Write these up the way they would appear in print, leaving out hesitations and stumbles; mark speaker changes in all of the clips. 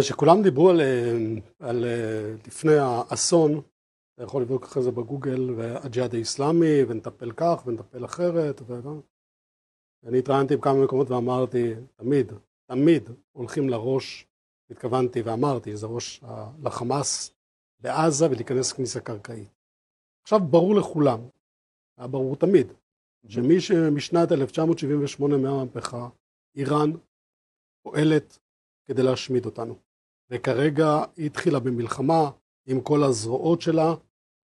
Speaker 1: שכולם דיברו על לפני האסון, אתה יכול לבדוק אחרי זה בגוגל, והג'יהאד האסלאמי, ונטפל כך ונטפל אחרת, ואני התראיינתי בכמה מקומות ואמרתי, תמיד הולכים לראש, התכוונתי ואמרתי, זה ראש לחמאס בעזה ולהיכנס כניסה קרקעית. עכשיו ברור לכולם, היה ברור תמיד, שמי שמשנת 1978 מהמהפכה, איראן פועלת כדי להשמיד אותנו. וכרגע היא התחילה במלחמה עם כל הזרועות שלה.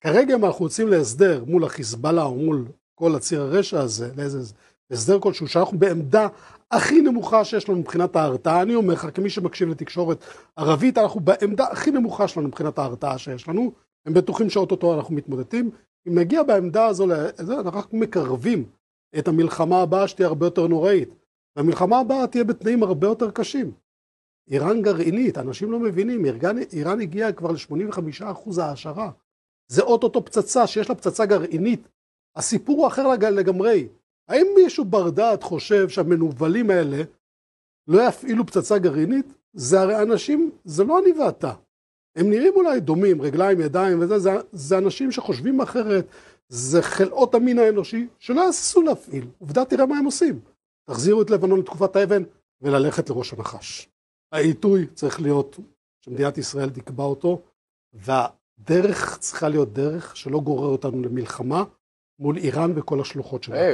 Speaker 1: כרגע אם אנחנו יוצאים להסדר מול החיזבאללה או מול כל הציר הרשע הזה, לאיזה הסדר כלשהו, שאנחנו בעמדה הכי נמוכה שיש לנו מבחינת ההרתעה, אני אומר לך, כמי שמקשיב לתקשורת ערבית, אנחנו בעמדה הכי נמוכה שלנו מבחינת ההרתעה שיש לנו, הם בטוחים שאוטוטו אנחנו מתמודדים. אם נגיע בעמדה הזו, אנחנו מקרבים את המלחמה הבאה שתהיה הרבה יותר נוראית. והמלחמה הבאה תהיה בתנאים הרבה יותר קשים. איראן גרעינית, אנשים לא מבינים, איראן הגיעה כבר ל-85% העשרה. זה אוטוטו פצצה שיש לה פצצה גרעינית. הסיפור הוא אחר לגמרי. האם מישהו בר דעת חושב שהמנוולים האלה לא יפעילו פצצה גרעינית? זה הרי אנשים, זה לא אני ואתה. הם נראים אולי דומים, רגליים, ידיים וזה, זה אנשים שחושבים אחרת, זה חלאות המין האנושי שלא יעשו להפעיל. עובדה תראה מה הם עושים. תחזירו את לבנון לתקופת האבן וללכת לראש הנחש. העיתוי צריך להיות שמדינת ישראל תקבע אותו, והדרך צריכה להיות דרך שלא גורר אותנו למלחמה מול איראן וכל השלוחות שלה.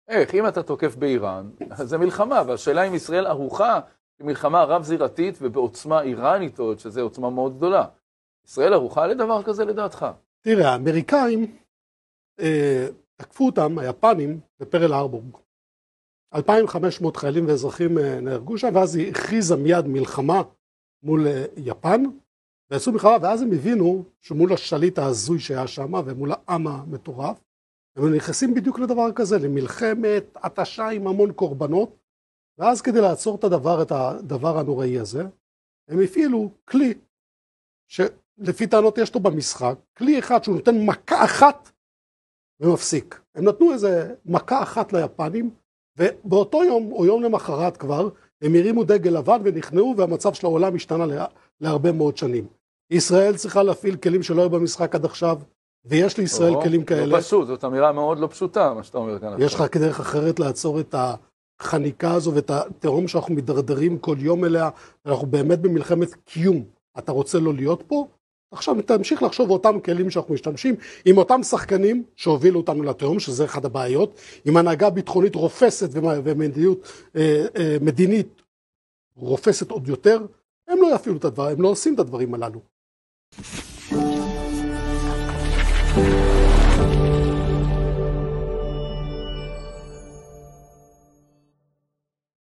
Speaker 2: איך? אם אתה תוקף באיראן, זה מלחמה, והשאלה אם ישראל ערוכה למלחמה רב-זירתית ובעוצמה איראנית עוד, שזה עוצמה מאוד גדולה. ישראל ערוכה לדבר כזה לדעתך?
Speaker 1: תראה, האמריקאים תקפו אותם, היפנים, בפרל הרבורג. 2,500 חיילים ואזרחים נהרגו שם, ואז היא הכריזה מיד מלחמה מול יפן, ועשו מלחמה, ואז הם הבינו שמול השליט ההזוי שהיה שם, ומול העם המטורף, הם נכנסים בדיוק לדבר כזה, למלחמת התשה עם המון קורבנות, ואז כדי לעצור את הדבר הנוראי הזה, הם הפעילו כלי, שלפי טענות יש לו במשחק, כלי אחד שהוא נותן מכה אחת, ומפסיק. הם נתנו איזה מכה אחת ליפנים, ובאותו יום, או יום למחרת כבר, הם הרימו דגל לבן ונכנעו, והמצב של העולם השתנה להרבה מאוד שנים. ישראל צריכה להפעיל כלים שלא היו במשחק עד עכשיו, ויש לישראל כלים כאלה.
Speaker 2: לא פשוט, זאת אמירה מאוד לא פשוטה, מה שאתה אומר כאן.
Speaker 1: יש לך דרך אחרת לעצור את החניקה הזו, ואת התהום שאנחנו מדרדרים כל יום אליה, ואנחנו באמת במלחמת קיום. אתה רוצה לא להיות פה? עכשיו תמשיך לחשוב אותם כלים שאנחנו משתמשים, עם אותם שחקנים שהובילו אותנו לתהום, שזה אחד הבעיות, עם הנהגה ביטחונית רופסת מדינית רופסת עוד יותר, הם לא יפעילו את הדבר, הם לא עושים את הדברים הללו.